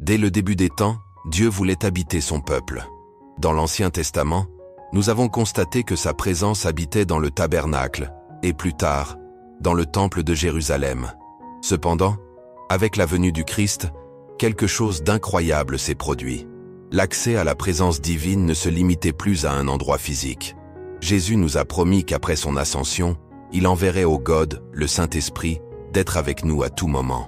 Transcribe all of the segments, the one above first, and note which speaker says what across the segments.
Speaker 1: Dès le début des temps, Dieu voulait habiter son peuple. Dans l'Ancien Testament, nous avons constaté que sa présence habitait dans le tabernacle, et plus tard, dans le temple de Jérusalem. Cependant, avec la venue du Christ, quelque chose d'incroyable s'est produit. L'accès à la présence divine ne se limitait plus à un endroit physique. Jésus nous a promis qu'après son ascension, il enverrait au God, le Saint-Esprit, d'être avec nous à tout moment.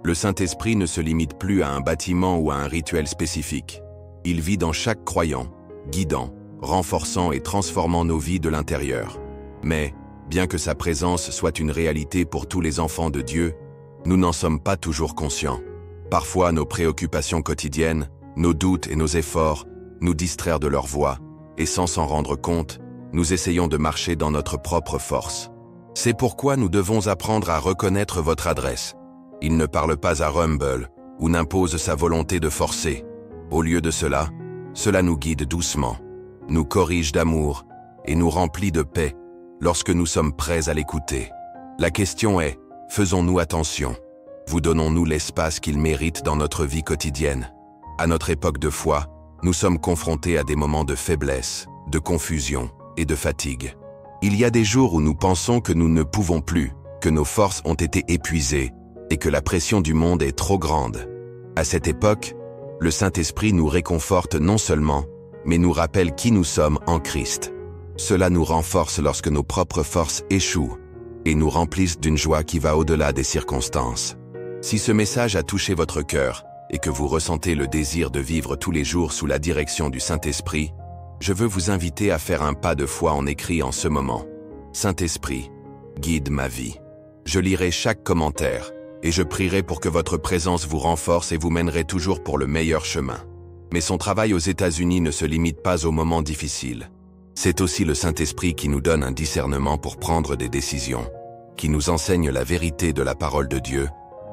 Speaker 1: Le Saint-Esprit ne se limite plus à un bâtiment ou à un rituel spécifique. Il vit dans chaque croyant, guidant, renforçant et transformant nos vies de l'intérieur. Mais, bien que sa présence soit une réalité pour tous les enfants de Dieu, nous n'en sommes pas toujours conscients. Parfois, nos préoccupations quotidiennes, nos doutes et nos efforts nous distraient de leur voix, et sans s'en rendre compte, nous essayons de marcher dans notre propre force. C'est pourquoi nous devons apprendre à reconnaître votre adresse. Il ne parle pas à Rumble ou n'impose sa volonté de forcer. Au lieu de cela, cela nous guide doucement, nous corrige d'amour et nous remplit de paix lorsque nous sommes prêts à l'écouter. La question est, faisons-nous attention? Vous donnons-nous l'espace qu'il mérite dans notre vie quotidienne? À notre époque de foi, nous sommes confrontés à des moments de faiblesse, de confusion et de fatigue. Il y a des jours où nous pensons que nous ne pouvons plus, que nos forces ont été épuisées et que la pression du monde est trop grande. À cette époque, le Saint-Esprit nous réconforte non seulement, mais nous rappelle qui nous sommes en Christ. Cela nous renforce lorsque nos propres forces échouent et nous remplissent d'une joie qui va au-delà des circonstances. Si ce message a touché votre cœur et que vous ressentez le désir de vivre tous les jours sous la direction du Saint-Esprit, je veux vous inviter à faire un pas de foi en écrit en ce moment. Saint-Esprit, guide ma vie. Je lirai chaque commentaire et je prierai pour que votre présence vous renforce et vous mènerai toujours pour le meilleur chemin. Mais son travail aux États-Unis ne se limite pas aux moments difficiles. C'est aussi le Saint-Esprit qui nous donne un discernement pour prendre des décisions, qui nous enseigne la vérité de la parole de Dieu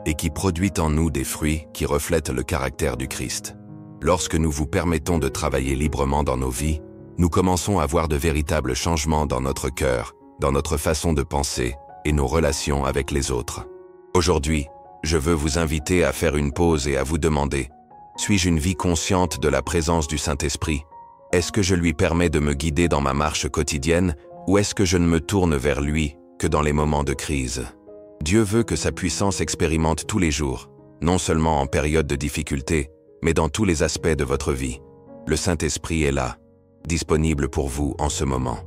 Speaker 1: et qui produit en nous des fruits qui reflètent le caractère du Christ. Lorsque nous vous permettons de travailler librement dans nos vies, nous commençons à voir de véritables changements dans notre cœur, dans notre façon de penser et nos relations avec les autres. Aujourd'hui, je veux vous inviter à faire une pause et à vous demander, suis-je une vie consciente de la présence du Saint-Esprit? Est-ce que je lui permets de me guider dans ma marche quotidienne ou est-ce que je ne me tourne vers lui que dans les moments de crise? Dieu veut que sa puissance expérimente tous les jours, non seulement en période de difficulté, mais dans tous les aspects de votre vie. Le Saint-Esprit est là, disponible pour vous en ce moment.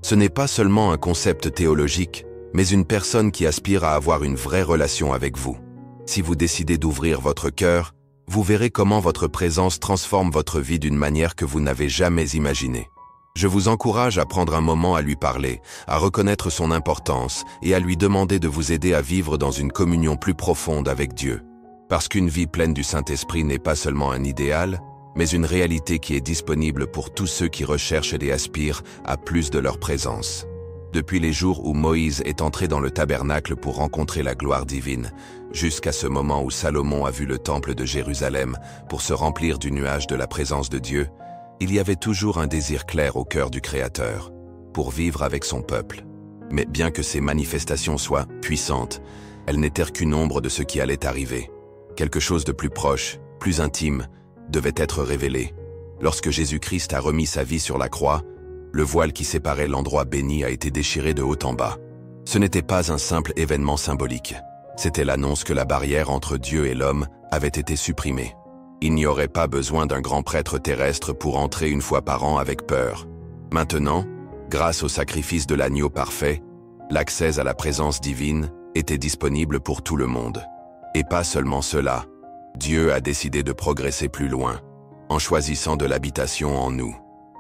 Speaker 1: Ce n'est pas seulement un concept théologique, mais une personne qui aspire à avoir une vraie relation avec vous. Si vous décidez d'ouvrir votre cœur, vous verrez comment votre présence transforme votre vie d'une manière que vous n'avez jamais imaginée. Je vous encourage à prendre un moment à lui parler, à reconnaître son importance et à lui demander de vous aider à vivre dans une communion plus profonde avec Dieu. Parce qu'une vie pleine du Saint-Esprit n'est pas seulement un idéal, mais une réalité qui est disponible pour tous ceux qui recherchent et aspirent à plus de leur présence. Depuis les jours où Moïse est entré dans le tabernacle pour rencontrer la gloire divine, jusqu'à ce moment où Salomon a vu le temple de Jérusalem pour se remplir du nuage de la présence de Dieu, il y avait toujours un désir clair au cœur du Créateur, pour vivre avec son peuple. Mais bien que ces manifestations soient puissantes, elles n'étaient qu'une ombre de ce qui allait arriver. Quelque chose de plus proche, plus intime, devait être révélé. Lorsque Jésus-Christ a remis sa vie sur la croix, le voile qui séparait l'endroit béni a été déchiré de haut en bas. Ce n'était pas un simple événement symbolique. C'était l'annonce que la barrière entre Dieu et l'homme avait été supprimée. Il n'y aurait pas besoin d'un grand prêtre terrestre pour entrer une fois par an avec peur. Maintenant, grâce au sacrifice de l'agneau parfait, l'accès à la présence divine était disponible pour tout le monde. Et pas seulement cela, Dieu a décidé de progresser plus loin, en choisissant de l'habitation en nous.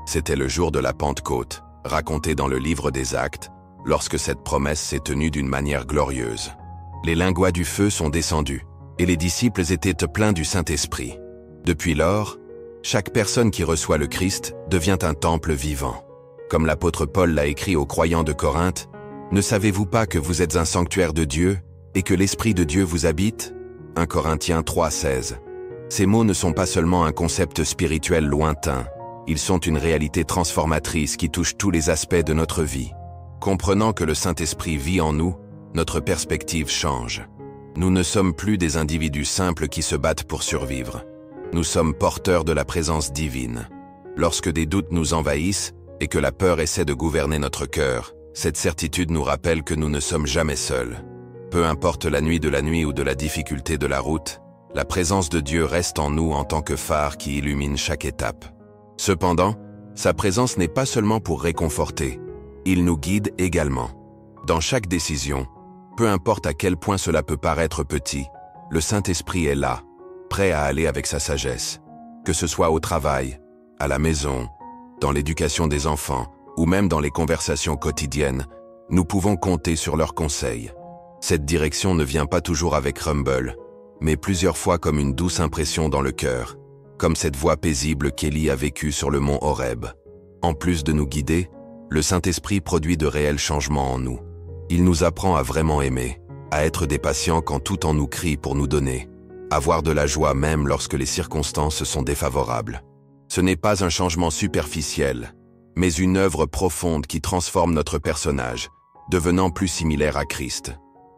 Speaker 1: C'était le jour de la Pentecôte, raconté dans le livre des Actes, lorsque cette promesse s'est tenue d'une manière glorieuse. Les lingots du feu sont descendus, et les disciples étaient pleins du Saint-Esprit. Depuis lors, chaque personne qui reçoit le Christ devient un temple vivant. Comme l'apôtre Paul l'a écrit aux croyants de Corinthe, « Ne savez-vous pas que vous êtes un sanctuaire de Dieu et que l'Esprit de Dieu vous habite » 1 Corinthiens 3,16. Ces mots ne sont pas seulement un concept spirituel lointain, ils sont une réalité transformatrice qui touche tous les aspects de notre vie. Comprenant que le Saint-Esprit vit en nous, notre perspective change. Nous ne sommes plus des individus simples qui se battent pour survivre. Nous sommes porteurs de la présence divine. Lorsque des doutes nous envahissent et que la peur essaie de gouverner notre cœur, cette certitude nous rappelle que nous ne sommes jamais seuls. Peu importe la nuit ou de la difficulté de la route, la présence de Dieu reste en nous en tant que phare qui illumine chaque étape. Cependant, sa présence n'est pas seulement pour réconforter, il nous guide également. Dans chaque décision, peu importe à quel point cela peut paraître petit, le Saint-Esprit est là, prêt à aller avec sa sagesse. Que ce soit au travail, à la maison, dans l'éducation des enfants ou même dans les conversations quotidiennes, nous pouvons compter sur leurs conseils. Cette direction ne vient pas toujours avec rumble, mais plusieurs fois comme une douce impression dans le cœur, comme cette voix paisible qu'Élie a vécue sur le mont Horeb. En plus de nous guider, le Saint-Esprit produit de réels changements en nous. Il nous apprend à vraiment aimer, à être des patients quand tout en nous crie pour nous donner, avoir de la joie même lorsque les circonstances sont défavorables. Ce n'est pas un changement superficiel, mais une œuvre profonde qui transforme notre personnage, devenant plus similaire à Christ.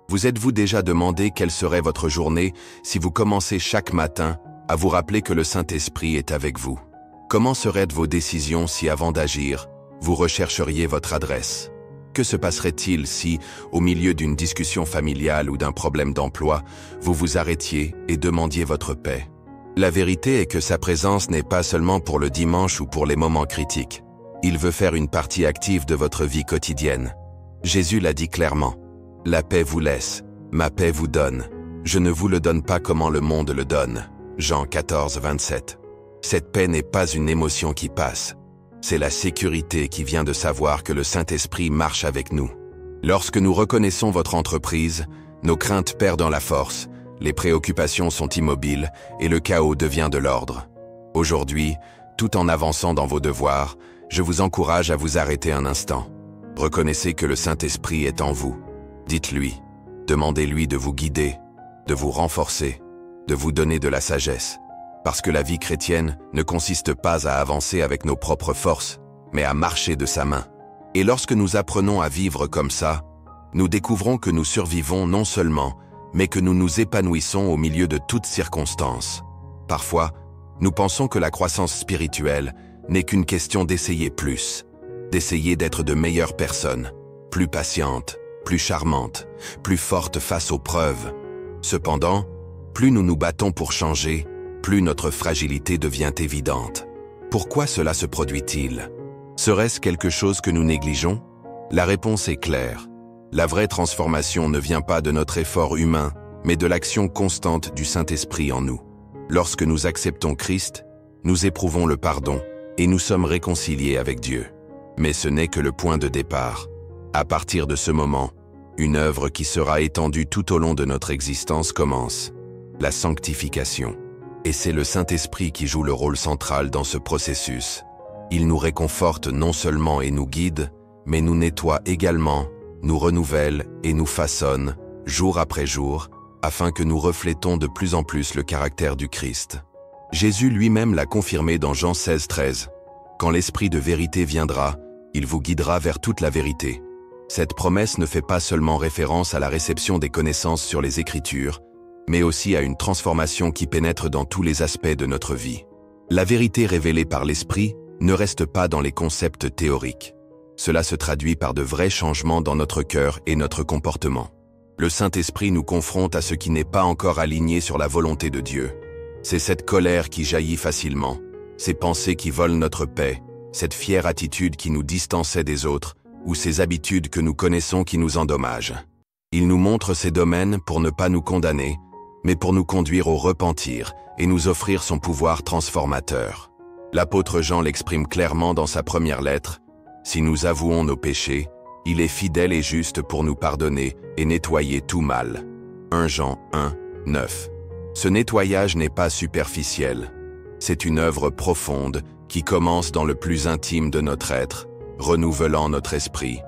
Speaker 1: Vous êtes-vous déjà demandé quelle serait votre journée si vous commencez chaque matin à vous rappeler que le Saint-Esprit est avec vous? Comment seraient vos décisions si avant d'agir, vous rechercheriez votre adresse? Que se passerait-il si, au milieu d'une discussion familiale ou d'un problème d'emploi, vous vous arrêtiez et demandiez votre paix? La vérité est que sa présence n'est pas seulement pour le dimanche ou pour les moments critiques. Il veut faire une partie active de votre vie quotidienne. Jésus l'a dit clairement. « La paix vous laisse, ma paix vous donne. Je ne vous le donne pas comment le monde le donne. » Jean 14, 27. Cette paix n'est pas une émotion qui passe. C'est la sécurité qui vient de savoir que le Saint-Esprit marche avec nous. Lorsque nous reconnaissons votre entreprise, nos craintes perdent en la force, les préoccupations sont immobiles et le chaos devient de l'ordre. Aujourd'hui, tout en avançant dans vos devoirs, je vous encourage à vous arrêter un instant. Reconnaissez que le Saint-Esprit est en vous. Dites-lui, demandez-lui de vous guider, de vous renforcer, de vous donner de la sagesse. Parce que la vie chrétienne ne consiste pas à avancer avec nos propres forces, mais à marcher de sa main. Et lorsque nous apprenons à vivre comme ça, nous découvrons que nous survivons non seulement, mais que nous nous épanouissons au milieu de toutes circonstances. Parfois, nous pensons que la croissance spirituelle n'est qu'une question d'essayer plus, d'essayer d'être de meilleures personnes, plus patientes, plus charmantes, plus fortes face aux preuves. Cependant, plus nous nous battons pour changer, plus notre fragilité devient évidente. Pourquoi cela se produit-il? Serait-ce quelque chose que nous négligeons? La réponse est claire. La vraie transformation ne vient pas de notre effort humain, mais de l'action constante du Saint-Esprit en nous. Lorsque nous acceptons Christ, nous éprouvons le pardon et nous sommes réconciliés avec Dieu. Mais ce n'est que le point de départ. À partir de ce moment, une œuvre qui sera étendue tout au long de notre existence commence. La sanctification. Et c'est le Saint-Esprit qui joue le rôle central dans ce processus. Il nous réconforte non seulement et nous guide, mais nous nettoie également, nous renouvelle et nous façonne, jour après jour, afin que nous reflétons de plus en plus le caractère du Christ. Jésus lui-même l'a confirmé dans Jean 16, 13. « Quand l'Esprit de vérité viendra, il vous guidera vers toute la vérité. » Cette promesse ne fait pas seulement référence à la réception des connaissances sur les Écritures, mais aussi à une transformation qui pénètre dans tous les aspects de notre vie. La vérité révélée par l'Esprit ne reste pas dans les concepts théoriques. Cela se traduit par de vrais changements dans notre cœur et notre comportement. Le Saint-Esprit nous confronte à ce qui n'est pas encore aligné sur la volonté de Dieu. C'est cette colère qui jaillit facilement, ces pensées qui volent notre paix, cette fière attitude qui nous distançait des autres, ou ces habitudes que nous connaissons qui nous endommagent. Il nous montre ces domaines pour ne pas nous condamner, mais pour nous conduire au repentir et nous offrir son pouvoir transformateur. L'apôtre Jean l'exprime clairement dans sa première lettre. Si nous avouons nos péchés, il est fidèle et juste pour nous pardonner et nettoyer tout mal. 1 Jean 1, 9. Ce nettoyage n'est pas superficiel. C'est une œuvre profonde qui commence dans le plus intime de notre être, renouvelant notre esprit,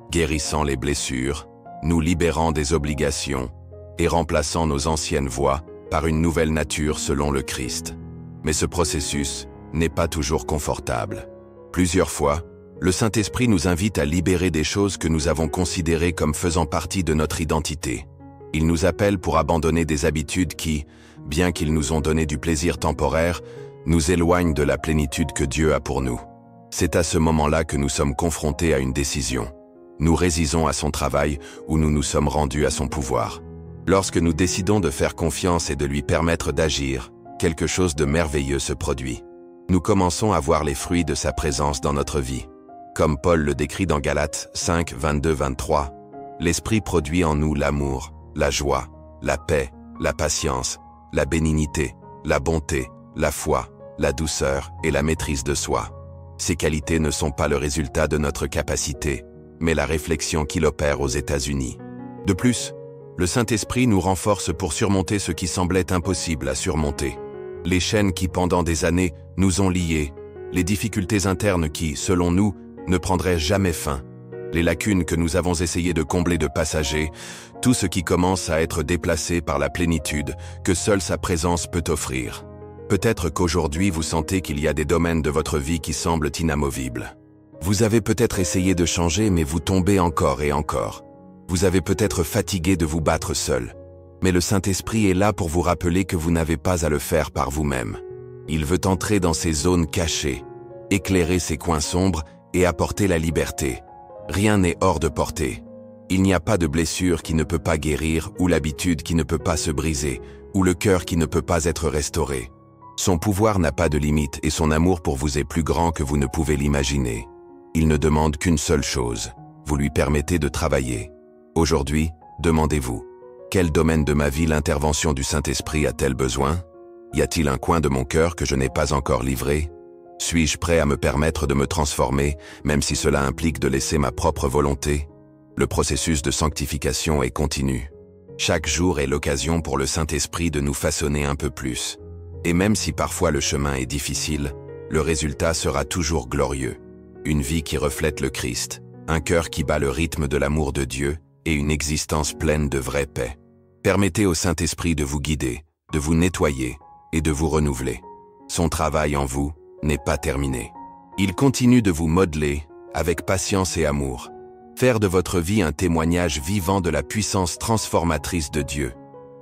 Speaker 1: guérissant les blessures, nous libérant des obligations et remplaçant nos anciennes voies par une nouvelle nature selon le Christ. Mais ce processus n'est pas toujours confortable. Plusieurs fois, le Saint-Esprit nous invite à libérer des choses que nous avons considérées comme faisant partie de notre identité. Il nous appelle pour abandonner des habitudes qui, bien qu'ils nous ont donné du plaisir temporaire, nous éloignent de la plénitude que Dieu a pour nous. C'est à ce moment-là que nous sommes confrontés à une décision. Nous résisons à son travail ou nous nous sommes rendus à son pouvoir. Lorsque nous décidons de faire confiance et de lui permettre d'agir, quelque chose de merveilleux se produit. Nous commençons à voir les fruits de sa présence dans notre vie. Comme Paul le décrit dans Galates 5, 22-23, l'Esprit produit en nous l'amour, la joie, la paix, la patience, la bénignité, la bonté, la foi, la douceur et la maîtrise de soi. Ces qualités ne sont pas le résultat de notre capacité, mais la réflexion qu'il opère aux États-Unis. De plus, le Saint-Esprit nous renforce pour surmonter ce qui semblait impossible à surmonter. Les chaînes qui, pendant des années, nous ont liés, les difficultés internes qui, selon nous, ne prendraient jamais fin, les lacunes que nous avons essayé de combler de passagers, tout ce qui commence à être déplacé par la plénitude que seule sa présence peut offrir. Peut-être qu'aujourd'hui vous sentez qu'il y a des domaines de votre vie qui semblent inamovibles. Vous avez peut-être essayé de changer mais vous tombez encore et encore. Vous avez peut-être fatigué de vous battre seul. Mais le Saint-Esprit est là pour vous rappeler que vous n'avez pas à le faire par vous-même. Il veut entrer dans ces zones cachées, éclairer ces coins sombres et apporter la liberté. Rien n'est hors de portée. Il n'y a pas de blessure qui ne peut pas guérir ou l'habitude qui ne peut pas se briser ou le cœur qui ne peut pas être restauré. Son pouvoir n'a pas de limite et son amour pour vous est plus grand que vous ne pouvez l'imaginer. Il ne demande qu'une seule chose, vous lui permettez de travailler. Aujourd'hui, demandez-vous, quel domaine de ma vie l'intervention du Saint-Esprit a-t-elle besoin? Y a-t-il un coin de mon cœur que je n'ai pas encore livré? Suis-je prêt à me permettre de me transformer, même si cela implique de laisser ma propre volonté? Le processus de sanctification est continu. Chaque jour est l'occasion pour le Saint-Esprit de nous façonner un peu plus. Et même si parfois le chemin est difficile, le résultat sera toujours glorieux. Une vie qui reflète le Christ, un cœur qui bat le rythme de l'amour de Dieu et une existence pleine de vraie paix. Permettez au Saint-Esprit de vous guider, de vous nettoyer et de vous renouveler. Son travail en vous n'est pas terminé. Il continue de vous modeler avec patience et amour. Faire de votre vie un témoignage vivant de la puissance transformatrice de Dieu.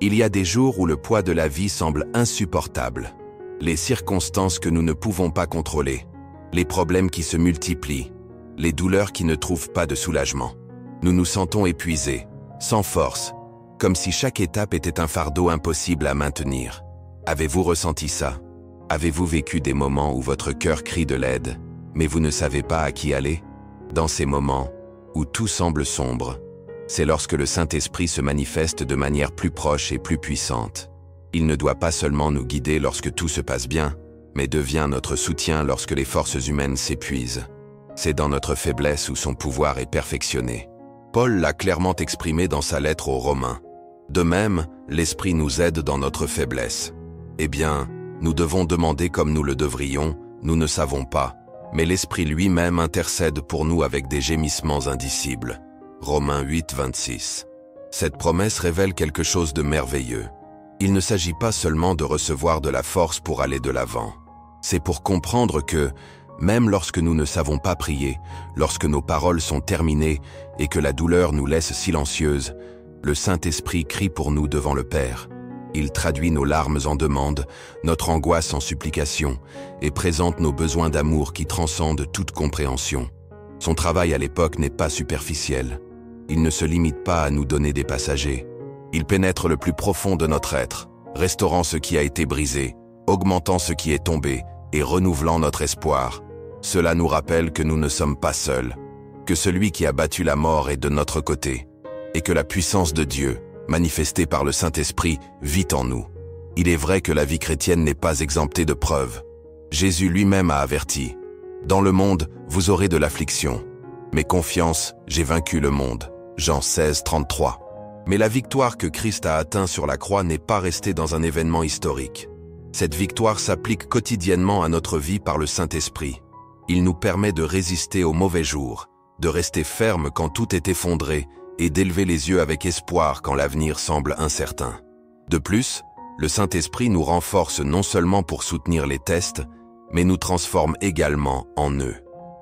Speaker 1: Il y a des jours où le poids de la vie semble insupportable. Les circonstances que nous ne pouvons pas contrôler. Les problèmes qui se multiplient. Les douleurs qui ne trouvent pas de soulagement. Nous nous sentons épuisés, sans force, comme si chaque étape était un fardeau impossible à maintenir. Avez-vous ressenti ça? Avez-vous vécu des moments où votre cœur crie de l'aide, mais vous ne savez pas à qui aller? Dans ces moments où tout semble sombre, c'est lorsque le Saint-Esprit se manifeste de manière plus proche et plus puissante. Il ne doit pas seulement nous guider lorsque tout se passe bien, mais devient notre soutien lorsque les forces humaines s'épuisent. C'est dans notre faiblesse où son pouvoir est perfectionné. Paul l'a clairement exprimé dans sa lettre aux Romains. De même, l'Esprit nous aide dans notre faiblesse. Eh bien, nous devons demander comme nous le devrions, nous ne savons pas, mais l'Esprit lui-même intercède pour nous avec des gémissements indicibles. Romains 8, 26. Cette promesse révèle quelque chose de merveilleux. Il ne s'agit pas seulement de recevoir de la force pour aller de l'avant. C'est pour comprendre que, même lorsque nous ne savons pas prier, lorsque nos paroles sont terminées et que la douleur nous laisse silencieuses, le Saint-Esprit crie pour nous devant le Père. Il traduit nos larmes en demande, notre angoisse en supplication et présente nos besoins d'amour qui transcendent toute compréhension. Son travail à l'époque n'est pas superficiel. Il ne se limite pas à nous donner des passagers. Il pénètre le plus profond de notre être, restaurant ce qui a été brisé, augmentant ce qui est tombé et renouvelant notre espoir. Cela nous rappelle que nous ne sommes pas seuls, que celui qui a battu la mort est de notre côté, et que la puissance de Dieu, manifestée par le Saint-Esprit, vit en nous. Il est vrai que la vie chrétienne n'est pas exemptée de preuves. Jésus lui-même a averti « Dans le monde, vous aurez de l'affliction. Mais confiance, j'ai vaincu le monde. » Jean 16, 33. Mais la victoire que Christ a atteinte sur la croix n'est pas restée dans un événement historique. Cette victoire s'applique quotidiennement à notre vie par le Saint-Esprit. Il nous permet de résister aux mauvais jours, de rester ferme quand tout est effondré et d'élever les yeux avec espoir quand l'avenir semble incertain. De plus, le Saint-Esprit nous renforce non seulement pour soutenir les tests, mais nous transforme également en eux.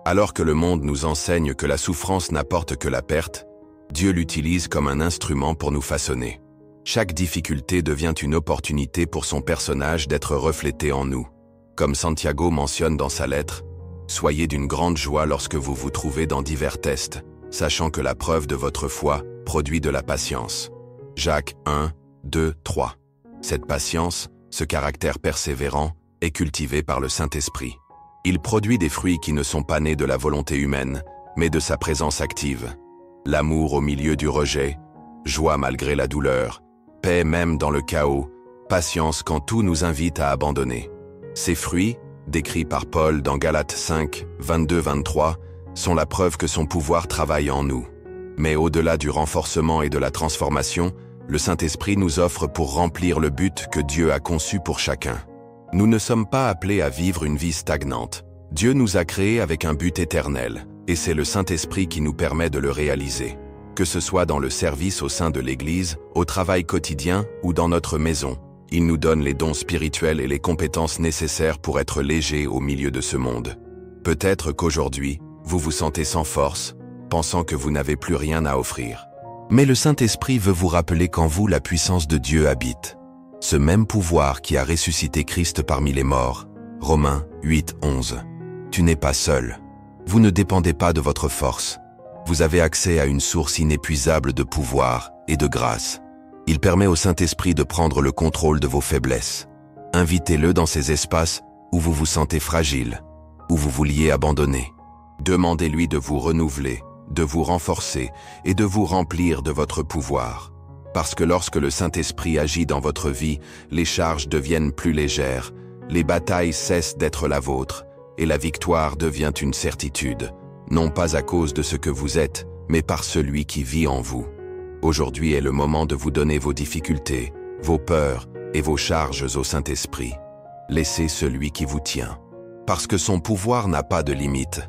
Speaker 1: Alors que le monde nous enseigne que la souffrance n'apporte que la perte, Dieu l'utilise comme un instrument pour nous façonner. Chaque difficulté devient une opportunité pour son personnage d'être reflété en nous. Comme Santiago mentionne dans sa lettre, « Soyez d'une grande joie lorsque vous vous trouvez dans divers tests, sachant que la preuve de votre foi produit de la patience. » Jacques 1, 2, 3. Cette patience, ce caractère persévérant, est cultivé par le Saint-Esprit. Il produit des fruits qui ne sont pas nés de la volonté humaine, mais de sa présence active. L'amour au milieu du rejet, joie malgré la douleur, paix même dans le chaos, patience quand tout nous invite à abandonner. Ces fruits, décrits par Paul dans Galates 5, 22-23, sont la preuve que son pouvoir travaille en nous. Mais au-delà du renforcement et de la transformation, le Saint-Esprit nous offre pour remplir le but que Dieu a conçu pour chacun. Nous ne sommes pas appelés à vivre une vie stagnante. Dieu nous a créés avec un but éternel, et c'est le Saint-Esprit qui nous permet de le réaliser. Que ce soit dans le service au sein de l'Église, au travail quotidien ou dans notre maison, il nous donne les dons spirituels et les compétences nécessaires pour être légers au milieu de ce monde. Peut-être qu'aujourd'hui, vous vous sentez sans force, pensant que vous n'avez plus rien à offrir. Mais le Saint-Esprit veut vous rappeler qu'en vous la puissance de Dieu habite. Ce même pouvoir qui a ressuscité Christ parmi les morts. Romains 8, 11. Tu n'es pas seul. Vous ne dépendez pas de votre force. Vous avez accès à une source inépuisable de pouvoir et de grâce. Il permet au Saint-Esprit de prendre le contrôle de vos faiblesses. Invitez-le dans ces espaces où vous vous sentez fragile, où vous vouliez abandonner. Demandez-lui de vous renouveler, de vous renforcer et de vous remplir de votre pouvoir. Parce que lorsque le Saint-Esprit agit dans votre vie, les charges deviennent plus légères, les batailles cessent d'être la vôtre, et la victoire devient une certitude, non pas à cause de ce que vous êtes, mais par celui qui vit en vous. Aujourd'hui est le moment de vous donner vos difficultés, vos peurs et vos charges au Saint-Esprit. Laissez celui qui vous tient. Parce que son pouvoir n'a pas de limite,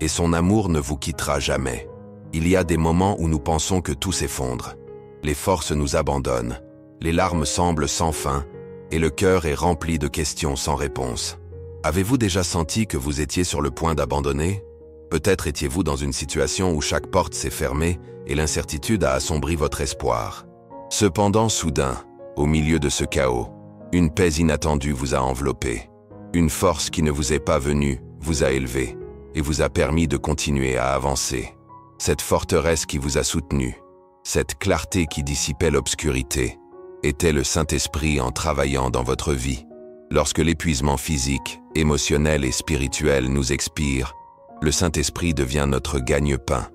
Speaker 1: et son amour ne vous quittera jamais. Il y a des moments où nous pensons que tout s'effondre. Les forces nous abandonnent, les larmes semblent sans fin, et le cœur est rempli de questions sans réponse. Avez-vous déjà senti que vous étiez sur le point d'abandonner ? Peut-être étiez-vous dans une situation où chaque porte s'est fermée et l'incertitude a assombri votre espoir. Cependant, soudain, au milieu de ce chaos, une paix inattendue vous a enveloppé. Une force qui ne vous est pas venue vous a élevé et vous a permis de continuer à avancer. Cette forteresse qui vous a soutenu, cette clarté qui dissipait l'obscurité, était le Saint-Esprit en travaillant dans votre vie. Lorsque l'épuisement physique, émotionnel et spirituel nous expire, le Saint-Esprit devient notre gagne-pain.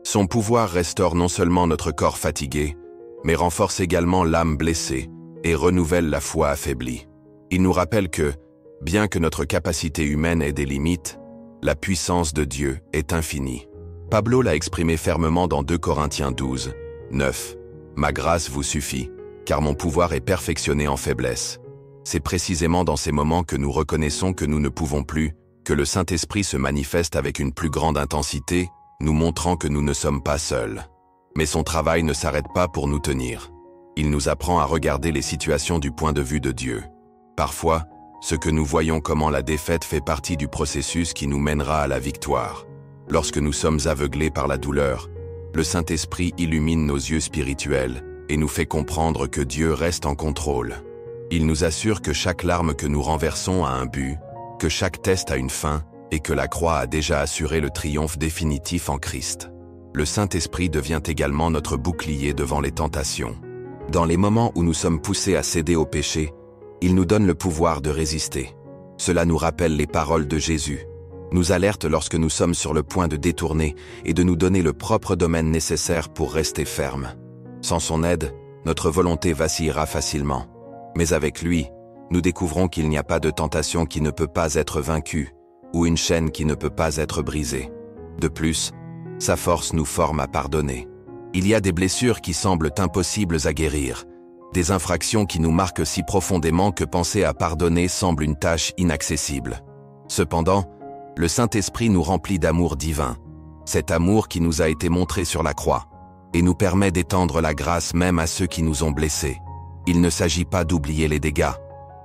Speaker 1: Son pouvoir restaure non seulement notre corps fatigué, mais renforce également l'âme blessée et renouvelle la foi affaiblie. Il nous rappelle que, bien que notre capacité humaine ait des limites, la puissance de Dieu est infinie. Pablo l'a exprimé fermement dans 2 Corinthiens 12, 9. « Ma grâce vous suffit, car mon pouvoir est perfectionné en faiblesse. » C'est précisément dans ces moments que nous reconnaissons que nous ne pouvons plus, que le Saint-Esprit se manifeste avec une plus grande intensité, nous montrant que nous ne sommes pas seuls. Mais son travail ne s'arrête pas pour nous tenir. Il nous apprend à regarder les situations du point de vue de Dieu. Parfois, ce que nous voyons comment la défaite fait partie du processus qui nous mènera à la victoire. Lorsque nous sommes aveuglés par la douleur, le Saint-Esprit illumine nos yeux spirituels et nous fait comprendre que Dieu reste en contrôle. Il nous assure que chaque larme que nous renversons a un but, que chaque test a une fin et que la croix a déjà assuré le triomphe définitif en Christ. Le Saint-Esprit devient également notre bouclier devant les tentations. Dans les moments où nous sommes poussés à céder au péché, il nous donne le pouvoir de résister. Cela nous rappelle les paroles de Jésus, nous alerte lorsque nous sommes sur le point de détourner et de nous donner le propre domaine nécessaire pour rester ferme. Sans son aide, notre volonté vacillera facilement. Mais avec lui, nous découvrons qu'il n'y a pas de tentation qui ne peut pas être vaincue, ou une chaîne qui ne peut pas être brisée. De plus, sa force nous forme à pardonner. Il y a des blessures qui semblent impossibles à guérir, des infractions qui nous marquent si profondément que penser à pardonner semble une tâche inaccessible. Cependant, le Saint-Esprit nous remplit d'amour divin, cet amour qui nous a été montré sur la croix, et nous permet d'étendre la grâce même à ceux qui nous ont blessés. Il ne s'agit pas d'oublier les dégâts,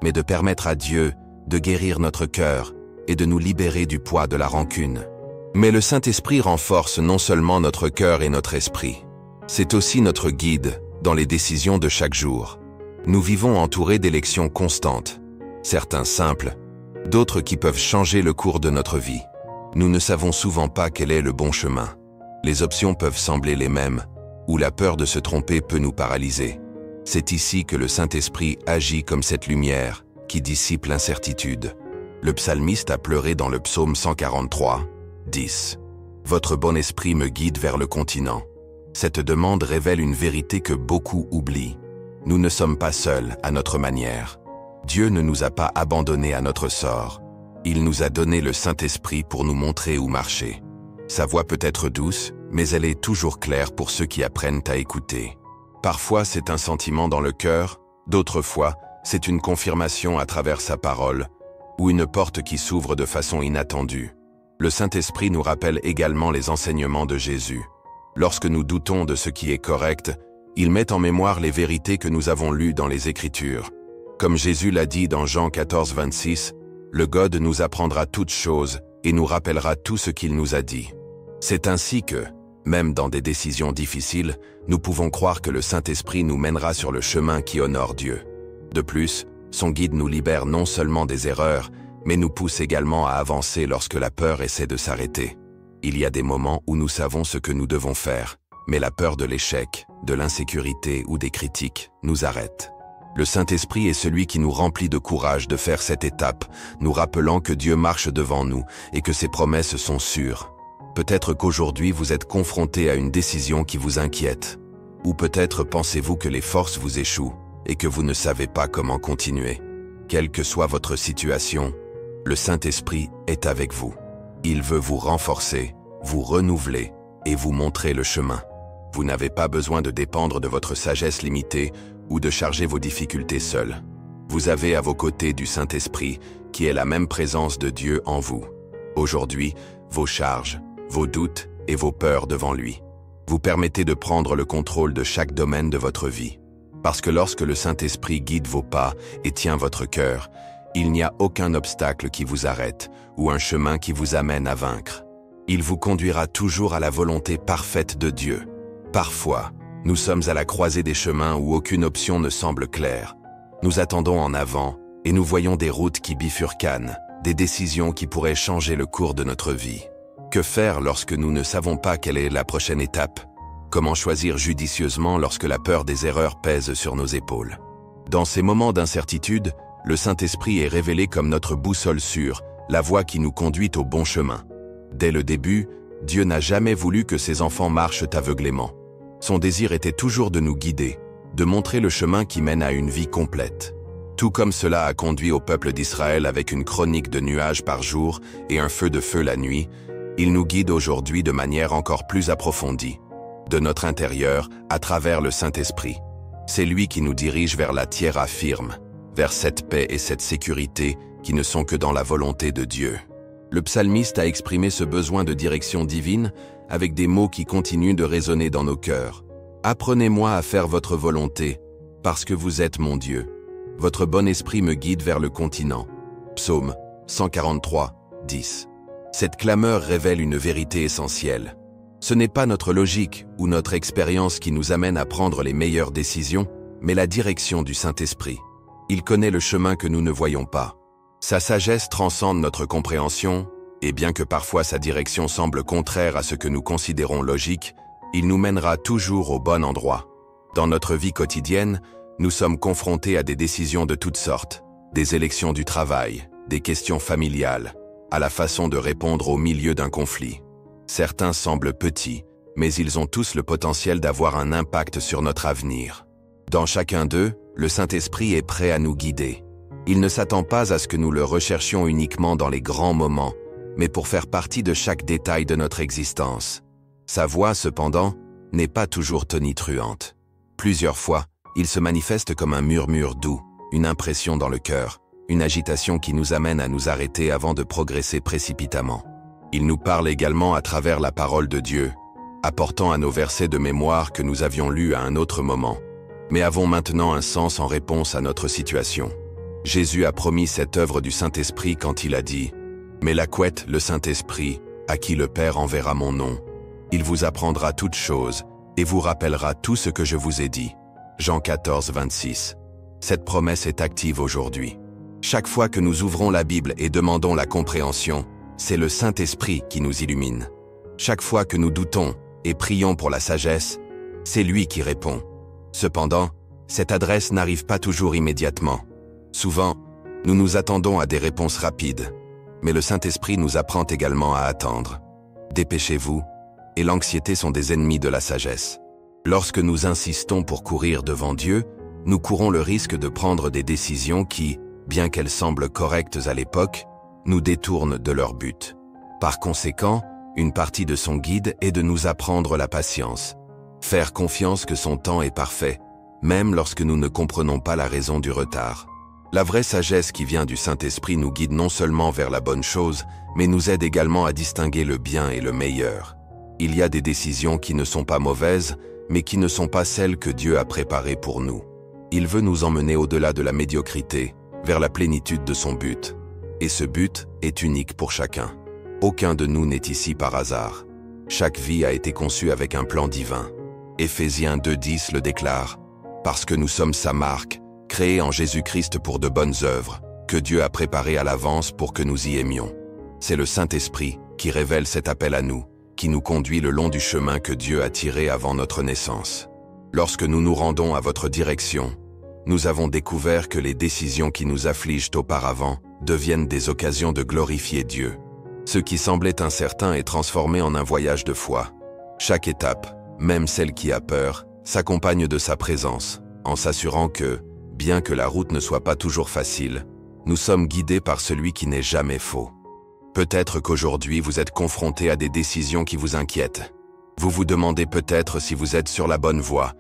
Speaker 1: mais de permettre à Dieu de guérir notre cœur et de nous libérer du poids de la rancune. Mais le Saint-Esprit renforce non seulement notre cœur et notre esprit, c'est aussi notre guide, dans les décisions de chaque jour. Nous vivons entourés d'élections constantes, certains simples, d'autres qui peuvent changer le cours de notre vie. Nous ne savons souvent pas quel est le bon chemin. Les options peuvent sembler les mêmes, ou la peur de se tromper peut nous paralyser. C'est ici que le Saint-Esprit agit comme cette lumière qui dissipe l'incertitude. Le psalmiste a pleuré dans le psaume 143, 10. « Votre bon esprit me guide vers le continent ». Cette demande révèle une vérité que beaucoup oublient. Nous ne sommes pas seuls à notre manière. Dieu ne nous a pas abandonnés à notre sort. Il nous a donné le Saint-Esprit pour nous montrer où marcher. Sa voix peut être douce, mais elle est toujours claire pour ceux qui apprennent à écouter. Parfois, c'est un sentiment dans le cœur, d'autres fois, c'est une confirmation à travers sa parole, ou une porte qui s'ouvre de façon inattendue. Le Saint-Esprit nous rappelle également les enseignements de Jésus. Lorsque nous doutons de ce qui est correct, il met en mémoire les vérités que nous avons lues dans les Écritures. Comme Jésus l'a dit dans Jean 14, 26, « Le God nous apprendra toutes choses et nous rappellera tout ce qu'il nous a dit. » C'est ainsi que, même dans des décisions difficiles, nous pouvons croire que le Saint-Esprit nous mènera sur le chemin qui honore Dieu. De plus, son guide nous libère non seulement des erreurs, mais nous pousse également à avancer lorsque la peur essaie de s'arrêter. Il y a des moments où nous savons ce que nous devons faire, mais la peur de l'échec, de l'insécurité ou des critiques nous arrête. Le Saint-Esprit est celui qui nous remplit de courage de faire cette étape, nous rappelant que Dieu marche devant nous et que ses promesses sont sûres. Peut-être qu'aujourd'hui vous êtes confronté à une décision qui vous inquiète. Ou peut-être pensez-vous que les forces vous échouent et que vous ne savez pas comment continuer. Quelle que soit votre situation, le Saint-Esprit est avec vous. Il veut vous renforcer, vous renouveler et vous montrer le chemin. Vous n'avez pas besoin de dépendre de votre sagesse limitée ou de charger vos difficultés seul. Vous avez à vos côtés du Saint-Esprit qui est la même présence de Dieu en vous. Aujourd'hui, vos charges, vos doutes et vos peurs devant lui. Vous permettez de prendre le contrôle de chaque domaine de votre vie. Parce que lorsque le Saint-Esprit guide vos pas et tient votre cœur, il n'y a aucun obstacle qui vous arrête ou un chemin qui vous amène à vaincre. Il vous conduira toujours à la volonté parfaite de Dieu. Parfois, nous sommes à la croisée des chemins où aucune option ne semble claire. Nous attendons en avant et nous voyons des routes qui bifurcanent, des décisions qui pourraient changer le cours de notre vie. Que faire lorsque nous ne savons pas quelle est la prochaine étape? Comment choisir judicieusement lorsque la peur des erreurs pèse sur nos épaules? Dans ces moments d'incertitude, le Saint-Esprit est révélé comme notre boussole sûre, la voie qui nous conduit au bon chemin. Dès le début, Dieu n'a jamais voulu que ses enfants marchent aveuglément. Son désir était toujours de nous guider, de montrer le chemin qui mène à une vie complète. Tout comme cela a conduit au peuple d'Israël avec une chronique de nuages par jour et un feu de feu la nuit, il nous guide aujourd'hui de manière encore plus approfondie, de notre intérieur à travers le Saint-Esprit. C'est lui qui nous dirige vers la tierra firme, vers cette paix et cette sécurité qui ne sont que dans la volonté de Dieu. Le psalmiste a exprimé ce besoin de direction divine avec des mots qui continuent de résonner dans nos cœurs. « Apprenez-moi à faire votre volonté, parce que vous êtes mon Dieu. Votre bon esprit me guide vers le continent. » Psaume 143, 10. Cette clameur révèle une vérité essentielle. Ce n'est pas notre logique ou notre expérience qui nous amène à prendre les meilleures décisions, mais la direction du Saint-Esprit. Il connaît le chemin que nous ne voyons pas. Sa sagesse transcende notre compréhension, et bien que parfois sa direction semble contraire à ce que nous considérons logique, il nous mènera toujours au bon endroit. Dans notre vie quotidienne, nous sommes confrontés à des décisions de toutes sortes, des élections du travail, des questions familiales, à la façon de répondre au milieu d'un conflit. Certains semblent petits, mais ils ont tous le potentiel d'avoir un impact sur notre avenir. Dans chacun d'eux, le Saint-Esprit est prêt à nous guider. Il ne s'attend pas à ce que nous le recherchions uniquement dans les grands moments, mais pour faire partie de chaque détail de notre existence. Sa voix, cependant, n'est pas toujours tonitruante. Plusieurs fois, il se manifeste comme un murmure doux, une impression dans le cœur, une agitation qui nous amène à nous arrêter avant de progresser précipitamment. Il nous parle également à travers la parole de Dieu, apportant à nos versets de mémoire que nous avions lus à un autre moment, mais avons maintenant un sens en réponse à notre situation. Jésus a promis cette œuvre du Saint-Esprit quand il a dit « Mais l'acquête, le Saint-Esprit, à qui le Père enverra mon nom. Il vous apprendra toutes choses et vous rappellera tout ce que je vous ai dit. » Jean 14, 26. Cette promesse est active aujourd'hui. Chaque fois que nous ouvrons la Bible et demandons la compréhension, c'est le Saint-Esprit qui nous illumine. Chaque fois que nous doutons et prions pour la sagesse, c'est lui qui répond. Cependant, cette adresse n'arrive pas toujours immédiatement. Souvent, nous nous attendons à des réponses rapides, mais le Saint-Esprit nous apprend également à attendre. Dépêchez-vous, et l'anxiété sont des ennemis de la sagesse. Lorsque nous insistons pour courir devant Dieu, nous courons le risque de prendre des décisions qui, bien qu'elles semblent correctes à l'époque, nous détournent de leur but. Par conséquent, une partie de son guide est de nous apprendre la patience. Faire confiance que son temps est parfait, même lorsque nous ne comprenons pas la raison du retard. La vraie sagesse qui vient du Saint-Esprit nous guide non seulement vers la bonne chose, mais nous aide également à distinguer le bien et le meilleur. Il y a des décisions qui ne sont pas mauvaises, mais qui ne sont pas celles que Dieu a préparées pour nous. Il veut nous emmener au-delà de la médiocrité, vers la plénitude de son but. Et ce but est unique pour chacun. Aucun de nous n'est ici par hasard. Chaque vie a été conçue avec un plan divin. Éphésiens 2,10 le déclare. Parce que nous sommes sa marque, créée en Jésus-Christ pour de bonnes œuvres, que Dieu a préparées à l'avance pour que nous y aimions. C'est le Saint-Esprit qui révèle cet appel à nous, qui nous conduit le long du chemin que Dieu a tiré avant notre naissance. Lorsque nous nous rendons à votre direction, nous avons découvert que les décisions qui nous affligent auparavant deviennent des occasions de glorifier Dieu. Ce qui semblait incertain est transformé en un voyage de foi. Chaque étape, même celle qui a peur, s'accompagne de sa présence, en s'assurant que, bien que la route ne soit pas toujours facile, nous sommes guidés par celui qui n'est jamais faux. Peut-être qu'aujourd'hui vous êtes confronté à des décisions qui vous inquiètent. Vous vous demandez peut-être si vous êtes sur la bonne voie,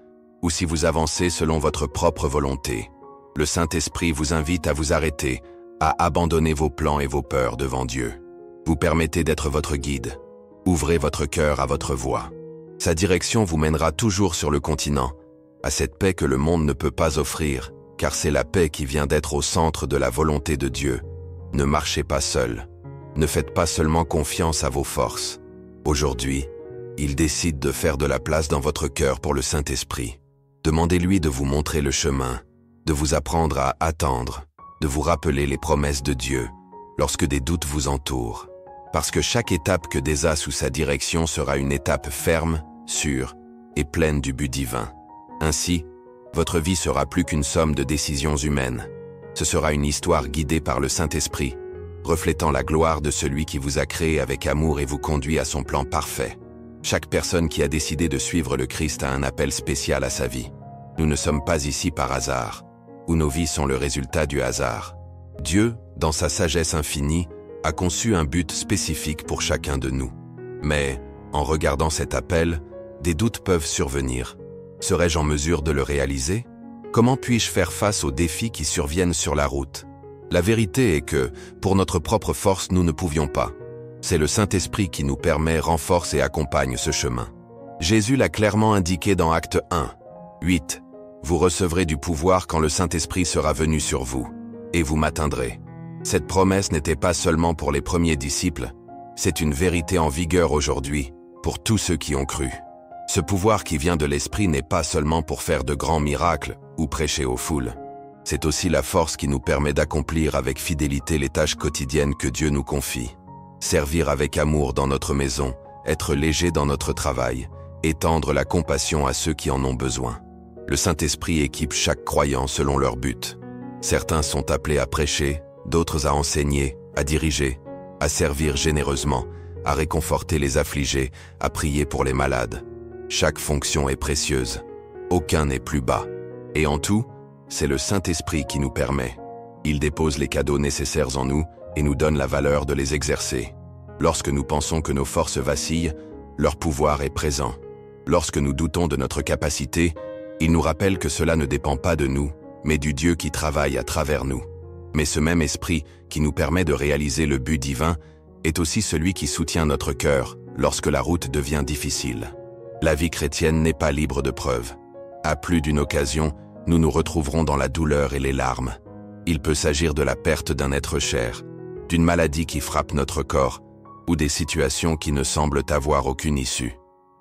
Speaker 1: ou si vous avancez selon votre propre volonté. Le Saint-Esprit vous invite à vous arrêter, à abandonner vos plans et vos peurs devant Dieu. Vous permettez d'être votre guide. Ouvrez votre cœur à votre voix. Sa direction vous mènera toujours sur le continent, à cette paix que le monde ne peut pas offrir, car c'est la paix qui vient d'être au centre de la volonté de Dieu. Ne marchez pas seul. Ne faites pas seulement confiance à vos forces. Aujourd'hui, il décide de faire de la place dans votre cœur pour le Saint-Esprit. Demandez-lui de vous montrer le chemin, de vous apprendre à attendre, de vous rappeler les promesses de Dieu lorsque des doutes vous entourent. Parce que chaque étape que Désa sous sa direction sera une étape ferme, sûre et pleine du but divin. Ainsi, votre vie sera plus qu'une somme de décisions humaines. Ce sera une histoire guidée par le Saint-Esprit, reflétant la gloire de celui qui vous a créé avec amour et vous conduit à son plan parfait. Chaque personne qui a décidé de suivre le Christ a un appel spécial à sa vie. Nous ne sommes pas ici par hasard, ou nos vies sont le résultat du hasard. Dieu, dans sa sagesse infinie, a conçu un but spécifique pour chacun de nous. Mais, en regardant cet appel, des doutes peuvent survenir. Serais-je en mesure de le réaliser? Comment puis-je faire face aux défis qui surviennent sur la route? La vérité est que, pour notre propre force, nous ne pouvions pas. C'est le Saint-Esprit qui nous permet, renforce et accompagne ce chemin. Jésus l'a clairement indiqué dans Actes 1, 8. Vous recevrez du pouvoir quand le Saint-Esprit sera venu sur vous, et vous m'atteindrez. Cette promesse n'était pas seulement pour les premiers disciples, c'est une vérité en vigueur aujourd'hui, pour tous ceux qui ont cru. Ce pouvoir qui vient de l'Esprit n'est pas seulement pour faire de grands miracles ou prêcher aux foules. C'est aussi la force qui nous permet d'accomplir avec fidélité les tâches quotidiennes que Dieu nous confie. Servir avec amour dans notre maison, être léger dans notre travail, étendre la compassion à ceux qui en ont besoin. Le Saint-Esprit équipe chaque croyant selon leur but. Certains sont appelés à prêcher, d'autres à enseigner, à diriger, à servir généreusement, à réconforter les affligés, à prier pour les malades. Chaque fonction est précieuse. Aucun n'est plus bas. Et en tout, c'est le Saint-Esprit qui nous permet. Il dépose les cadeaux nécessaires en nous et nous donne la valeur de les exercer. Lorsque nous pensons que nos forces vacillent, leur pouvoir est présent. Lorsque nous doutons de notre capacité, il nous rappelle que cela ne dépend pas de nous, mais du Dieu qui travaille à travers nous. Mais ce même esprit qui nous permet de réaliser le but divin est aussi celui qui soutient notre cœur lorsque la route devient difficile. La vie chrétienne n'est pas libre de preuves. À plus d'une occasion, nous nous retrouverons dans la douleur et les larmes. Il peut s'agir de la perte d'un être cher, d'une maladie qui frappe notre corps, ou des situations qui ne semblent avoir aucune issue.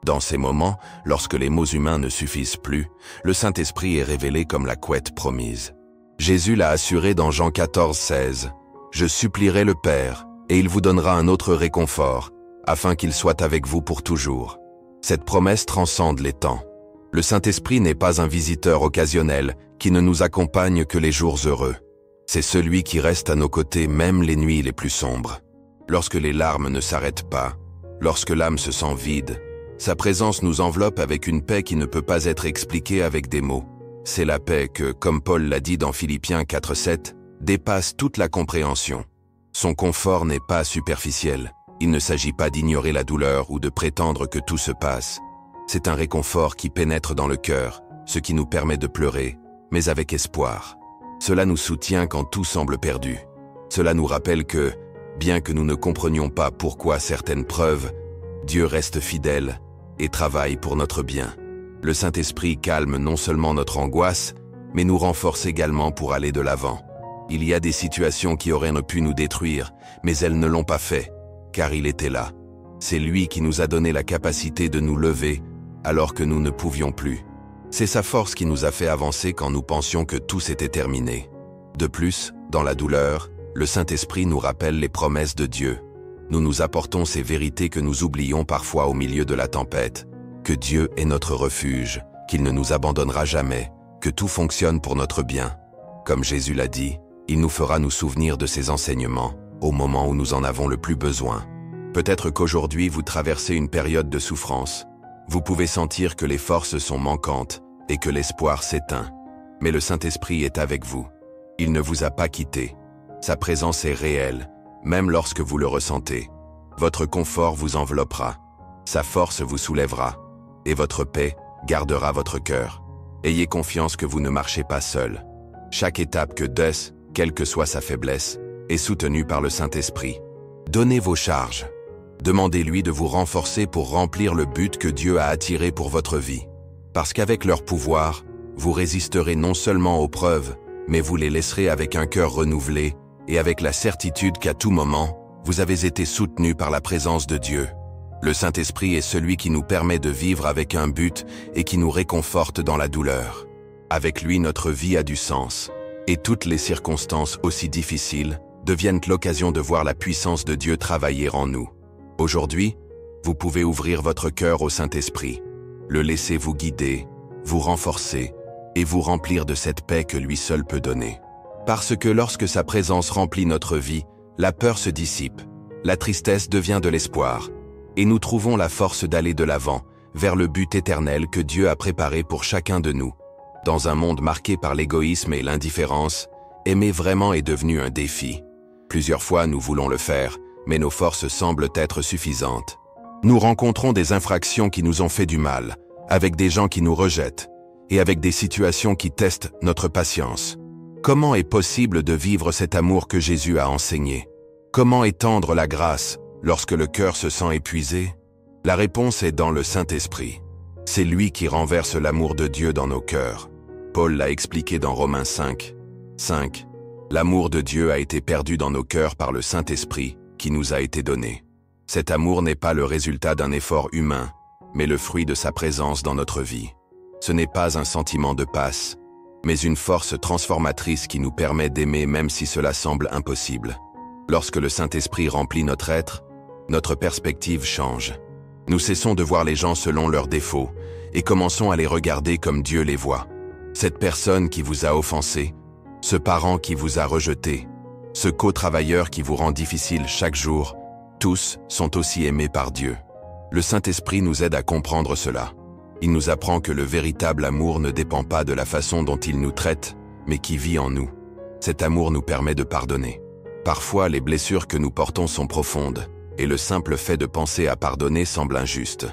Speaker 1: Dans ces moments, lorsque les mots humains ne suffisent plus, le Saint-Esprit est révélé comme la couette promise. Jésus l'a assuré dans Jean 14,16 « Je supplierai le Père, et il vous donnera un autre réconfort, afin qu'il soit avec vous pour toujours. » Cette promesse transcende les temps. Le Saint-Esprit n'est pas un visiteur occasionnel qui ne nous accompagne que les jours heureux. C'est celui qui reste à nos côtés même les nuits les plus sombres. Lorsque les larmes ne s'arrêtent pas, lorsque l'âme se sent vide, sa présence nous enveloppe avec une paix qui ne peut pas être expliquée avec des mots. C'est la paix que, comme Paul l'a dit dans Philippiens 4,7, dépasse toute la compréhension. Son confort n'est pas superficiel. Il ne s'agit pas d'ignorer la douleur ou de prétendre que tout se passe. C'est un réconfort qui pénètre dans le cœur, ce qui nous permet de pleurer, mais avec espoir. Cela nous soutient quand tout semble perdu. Cela nous rappelle que, bien que nous ne comprenions pas pourquoi certaines preuves, Dieu reste fidèle et travaille pour notre bien. Le Saint-Esprit calme non seulement notre angoisse, mais nous renforce également pour aller de l'avant. Il y a des situations qui auraient pu nous détruire, mais elles ne l'ont pas fait, car il était là. C'est lui qui nous a donné la capacité de nous lever alors que nous ne pouvions plus. C'est sa force qui nous a fait avancer quand nous pensions que tout s'était terminé. De plus, dans la douleur, le Saint-Esprit nous rappelle les promesses de Dieu. Nous nous apportons ces vérités que nous oublions parfois au milieu de la tempête, que Dieu est notre refuge, qu'il ne nous abandonnera jamais, que tout fonctionne pour notre bien. Comme Jésus l'a dit, il nous fera nous souvenir de ses enseignements, au moment où nous en avons le plus besoin. Peut-être qu'aujourd'hui vous traversez une période de souffrance. Vous pouvez sentir que les forces sont manquantes et que l'espoir s'éteint. Mais le Saint-Esprit est avec vous. Il ne vous a pas quitté. Sa présence est réelle, même lorsque vous le ressentez. Votre confort vous enveloppera. Sa force vous soulèvera. Et votre paix gardera votre cœur. Ayez confiance que vous ne marchez pas seul. Chaque étape que Deus, quelle que soit sa faiblesse, est soutenue par le Saint-Esprit. Donnez vos charges. Demandez-lui de vous renforcer pour remplir le but que Dieu a attiré pour votre vie. Parce qu'avec leur pouvoir, vous résisterez non seulement aux preuves, mais vous les laisserez avec un cœur renouvelé et avec la certitude qu'à tout moment, vous avez été soutenu par la présence de Dieu. Le Saint-Esprit est celui qui nous permet de vivre avec un but et qui nous réconforte dans la douleur. Avec lui, notre vie a du sens, et toutes les circonstances aussi difficiles deviennent l'occasion de voir la puissance de Dieu travailler en nous. Aujourd'hui, vous pouvez ouvrir votre cœur au Saint-Esprit, le laisser vous guider, vous renforcer et vous remplir de cette paix que lui seul peut donner. Parce que lorsque sa présence remplit notre vie, la peur se dissipe, la tristesse devient de l'espoir, et nous trouvons la force d'aller de l'avant, vers le but éternel que Dieu a préparé pour chacun de nous. Dans un monde marqué par l'égoïsme et l'indifférence, aimer vraiment est devenu un défi. Plusieurs fois nous voulons le faire, mais nos forces semblent être suffisantes. Nous rencontrons des infractions qui nous ont fait du mal, avec des gens qui nous rejettent, et avec des situations qui testent notre patience. Comment est possible de vivre cet amour que Jésus a enseigné? Comment étendre la grâce lorsque le cœur se sent épuisé? La réponse est dans le Saint-Esprit. C'est lui qui renverse l'amour de Dieu dans nos cœurs. Paul l'a expliqué dans Romains 5. L'amour de Dieu a été perdu dans nos cœurs par le Saint-Esprit qui nous a été donné. Cet amour n'est pas le résultat d'un effort humain, mais le fruit de sa présence dans notre vie. Ce n'est pas un sentiment de passe, mais une force transformatrice qui nous permet d'aimer même si cela semble impossible. Lorsque le Saint-Esprit remplit notre être, notre perspective change. Nous cessons de voir les gens selon leurs défauts et commençons à les regarder comme Dieu les voit. Cette personne qui vous a offensé, ce parent qui vous a rejeté, ce co-travailleur qui vous rend difficile chaque jour, tous sont aussi aimés par Dieu. Le Saint-Esprit nous aide à comprendre cela. Il nous apprend que le véritable amour ne dépend pas de la façon dont il nous traite, mais qui vit en nous. Cet amour nous permet de pardonner. Parfois, les blessures que nous portons sont profondes, et le simple fait de penser à pardonner semble injuste.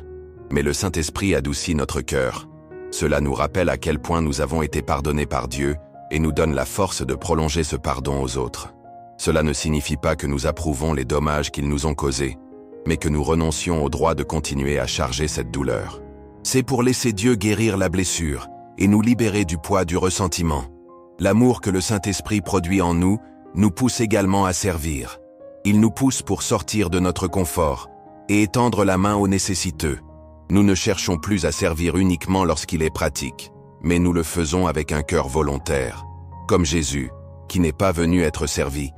Speaker 1: Mais le Saint-Esprit adoucit notre cœur. Cela nous rappelle à quel point nous avons été pardonnés par Dieu et nous donne la force de prolonger ce pardon aux autres. Cela ne signifie pas que nous approuvons les dommages qu'ils nous ont causés, mais que nous renoncions au droit de continuer à charger cette douleur. C'est pour laisser Dieu guérir la blessure et nous libérer du poids du ressentiment. L'amour que le Saint-Esprit produit en nous pousse également à servir. Il nous pousse pour sortir de notre confort et étendre la main aux nécessiteux. Nous ne cherchons plus à servir uniquement lorsqu'il est pratique, mais nous le faisons avec un cœur volontaire. Comme Jésus, qui n'est pas venu être servi,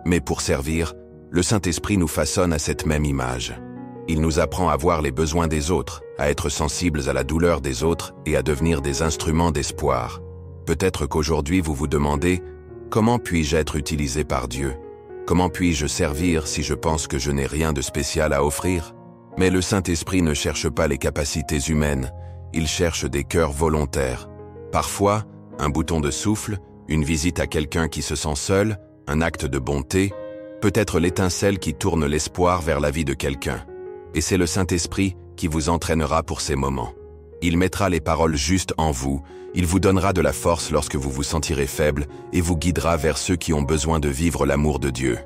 Speaker 1: mais pour servir, le Saint-Esprit nous façonne à cette même image. Il nous apprend à voir les besoins des autres, à être sensibles à la douleur des autres et à devenir des instruments d'espoir. Peut-être qu'aujourd'hui vous vous demandez « Comment puis-je être utilisé par Dieu ? Comment puis-je servir si je pense que je n'ai rien de spécial à offrir ?» Mais le Saint-Esprit ne cherche pas les capacités humaines, il cherche des cœurs volontaires. Parfois, un bouton de souffle, une visite à quelqu'un qui se sent seul, un acte de bonté, peut être l'étincelle qui tourne l'espoir vers la vie de quelqu'un. Et c'est le Saint-Esprit qui vous entraînera pour ces moments. Il mettra les paroles justes en vous, il vous donnera de la force lorsque vous vous sentirez faible et vous guidera vers ceux qui ont besoin de vivre l'amour de Dieu.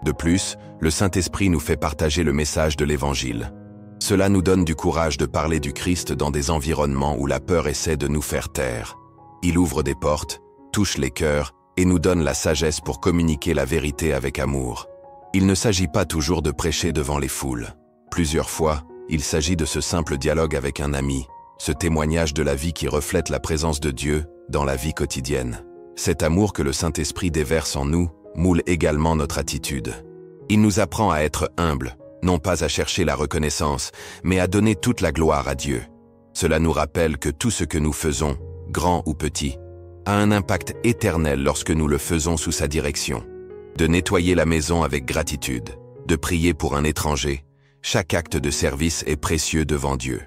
Speaker 1: De plus, le Saint-Esprit nous fait partager le message de l'Évangile. Cela nous donne du courage de parler du Christ dans des environnements où la peur essaie de nous faire taire. Il ouvre des portes, touche les cœurs et nous donne la sagesse pour communiquer la vérité avec amour. Il ne s'agit pas toujours de prêcher devant les foules. Plusieurs fois, il s'agit de ce simple dialogue avec un ami, ce témoignage de la vie qui reflète la présence de Dieu dans la vie quotidienne. Cet amour que le Saint-Esprit déverse en nous moule également notre attitude. Il nous apprend à être humbles, non pas à chercher la reconnaissance, mais à donner toute la gloire à Dieu. Cela nous rappelle que tout ce que nous faisons, grand ou petit, a un impact éternel lorsque nous le faisons sous sa direction. De nettoyer la maison avec gratitude, de prier pour un étranger, chaque acte de service est précieux devant Dieu.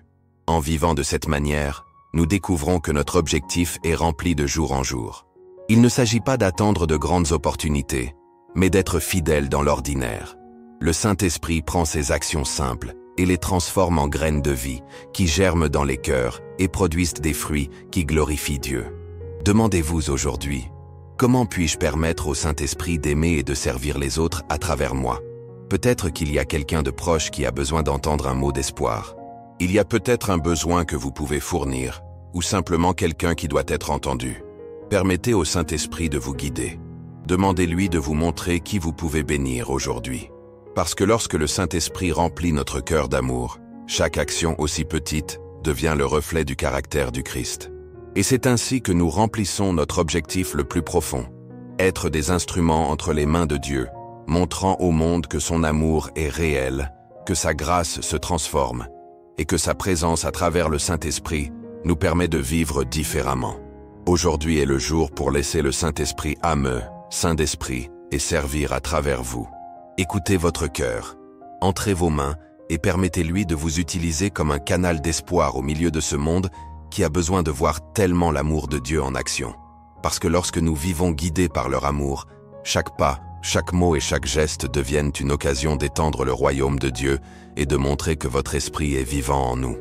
Speaker 1: En vivant de cette manière, nous découvrons que notre objectif est rempli de jour en jour. Il ne s'agit pas d'attendre de grandes opportunités, mais d'être fidèle dans l'ordinaire. Le Saint-Esprit prend ces actions simples et les transforme en graines de vie qui germent dans les cœurs et produisent des fruits qui glorifient Dieu. Demandez-vous aujourd'hui, comment puis-je permettre au Saint-Esprit d'aimer et de servir les autres à travers moi? Peut-être qu'il y a quelqu'un de proche qui a besoin d'entendre un mot d'espoir. Il y a peut-être un besoin que vous pouvez fournir, ou simplement quelqu'un qui doit être entendu. Permettez au Saint-Esprit de vous guider. Demandez-lui de vous montrer qui vous pouvez bénir aujourd'hui. Parce que lorsque le Saint-Esprit remplit notre cœur d'amour, chaque action aussi petite devient le reflet du caractère du Christ. Et c'est ainsi que nous remplissons notre objectif le plus profond, être des instruments entre les mains de Dieu, montrant au monde que son amour est réel, que sa grâce se transforme, et que sa présence à travers le Saint-Esprit nous permet de vivre différemment. Aujourd'hui est le jour pour laisser le Saint-Esprit âme, saint d'esprit, et servir à travers vous. Écoutez votre cœur, entrez vos mains et permettez-lui de vous utiliser comme un canal d'espoir au milieu de ce monde qui a besoin de voir tellement l'amour de Dieu en action. Parce que lorsque nous vivons guidés par leur amour, chaque pas, chaque mot et chaque geste deviennent une occasion d'étendre le royaume de Dieu et de montrer que votre esprit est vivant en nous.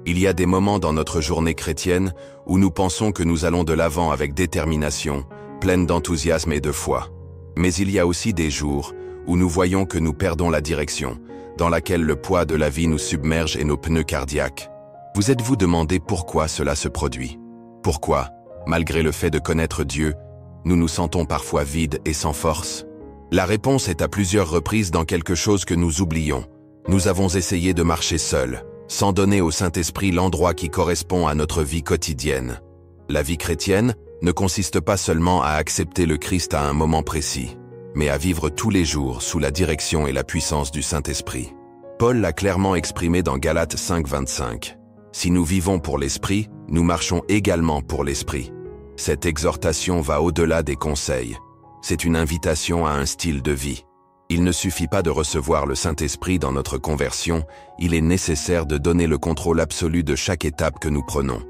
Speaker 1: Il y a des moments dans notre journée chrétienne où nous pensons que nous allons de l'avant avec détermination, pleine d'enthousiasme et de foi. Mais il y a aussi des jours où nous voyons que nous perdons la direction, dans laquelle le poids de la vie nous submerge et nos pneus cardiaques. Vous êtes-vous demandé pourquoi cela se produit? Pourquoi, malgré le fait de connaître Dieu, nous nous sentons parfois vides et sans force? La réponse est à plusieurs reprises dans quelque chose que nous oublions. Nous avons essayé de marcher seuls, sans donner au Saint-Esprit l'endroit qui correspond à notre vie quotidienne. La vie chrétienne ne consiste pas seulement à accepter le Christ à un moment précis, mais à vivre tous les jours sous la direction et la puissance du Saint-Esprit. Paul l'a clairement exprimé dans Galates 5:25. Si nous vivons pour l'Esprit, nous marchons également pour l'Esprit. Cette exhortation va au-delà des conseils. C'est une invitation à un style de vie. Il ne suffit pas de recevoir le Saint-Esprit dans notre conversion, il est nécessaire de donner le contrôle absolu de chaque étape que nous prenons.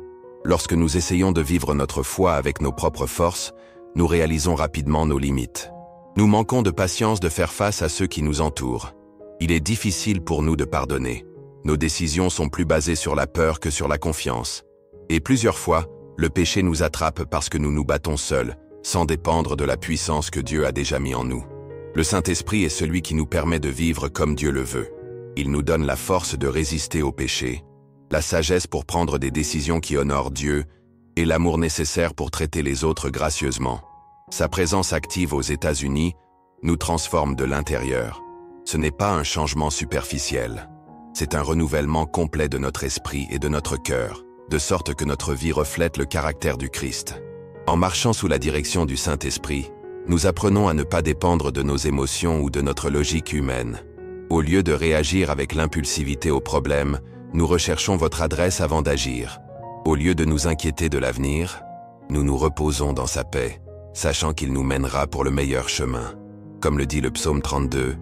Speaker 1: Lorsque nous essayons de vivre notre foi avec nos propres forces, nous réalisons rapidement nos limites. Nous manquons de patience de faire face à ceux qui nous entourent. Il est difficile pour nous de pardonner. Nos décisions sont plus basées sur la peur que sur la confiance. Et plusieurs fois, le péché nous attrape parce que nous nous battons seuls, sans dépendre de la puissance que Dieu a déjà mis en nous. Le Saint-Esprit est celui qui nous permet de vivre comme Dieu le veut. Il nous donne la force de résister au péché, la sagesse pour prendre des décisions qui honorent Dieu et l'amour nécessaire pour traiter les autres gracieusement. Sa présence active aux États-Unis nous transforme de l'intérieur. Ce n'est pas un changement superficiel. C'est un renouvellement complet de notre esprit et de notre cœur, de sorte que notre vie reflète le caractère du Christ. En marchant sous la direction du Saint-Esprit, nous apprenons à ne pas dépendre de nos émotions ou de notre logique humaine. Au lieu de réagir avec l'impulsivité aux problèmes, nous recherchons votre adresse avant d'agir. Au lieu de nous inquiéter de l'avenir, nous nous reposons dans sa paix, sachant qu'il nous mènera pour le meilleur chemin. Comme le dit le psaume 32,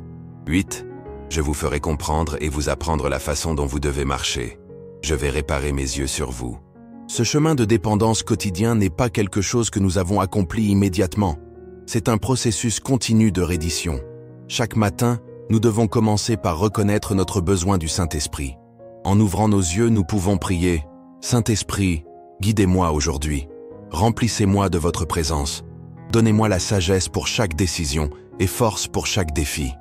Speaker 1: 8, « Je vous ferai comprendre et vous apprendre la façon dont vous devez marcher. Je vais réparer mes yeux sur vous. » Ce chemin de dépendance quotidien n'est pas quelque chose que nous avons accompli immédiatement. C'est un processus continu de reddition. Chaque matin, nous devons commencer par reconnaître notre besoin du Saint-Esprit. En ouvrant nos yeux, nous pouvons prier « Saint-Esprit, guidez-moi aujourd'hui. Remplissez-moi de votre présence. Donnez-moi la sagesse pour chaque décision et force pour chaque défi. »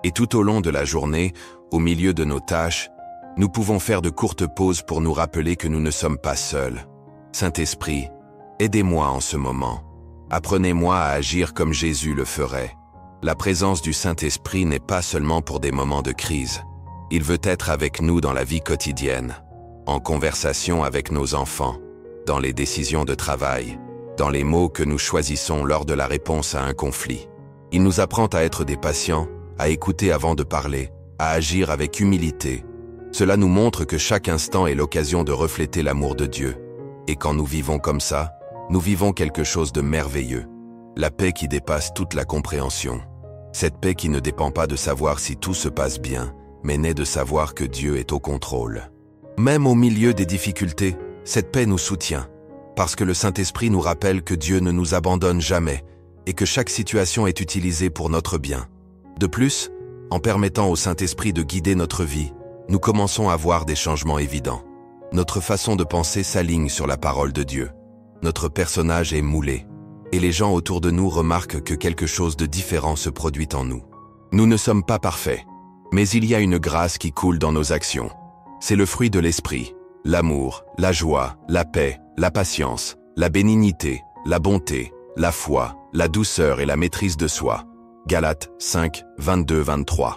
Speaker 1: Et tout au long de la journée, au milieu de nos tâches, nous pouvons faire de courtes pauses pour nous rappeler que nous ne sommes pas seuls. Saint-Esprit, aidez-moi en ce moment. Apprenez-moi à agir comme Jésus le ferait. La présence du Saint-Esprit n'est pas seulement pour des moments de crise. Il veut être avec nous dans la vie quotidienne, en conversation avec nos enfants, dans les décisions de travail, dans les mots que nous choisissons lors de la réponse à un conflit. Il nous apprend à être des patients, à écouter avant de parler, à agir avec humilité. Cela nous montre que chaque instant est l'occasion de refléter l'amour de Dieu. Et quand nous vivons comme ça, nous vivons quelque chose de merveilleux. La paix qui dépasse toute la compréhension. Cette paix qui ne dépend pas de savoir si tout se passe bien, mais naît de savoir que Dieu est au contrôle. Même au milieu des difficultés, cette paix nous soutient, parce que le Saint-Esprit nous rappelle que Dieu ne nous abandonne jamais et que chaque situation est utilisée pour notre bien. De plus, en permettant au Saint-Esprit de guider notre vie, nous commençons à voir des changements évidents. Notre façon de penser s'aligne sur la parole de Dieu. Notre personnage est moulé, et les gens autour de nous remarquent que quelque chose de différent se produit en nous. Nous ne sommes pas parfaits, mais il y a une grâce qui coule dans nos actions. C'est le fruit de l'esprit, l'amour, la joie, la paix, la patience, la bénignité, la bonté, la foi, la douceur et la maîtrise de soi. Galates 5, 22-23.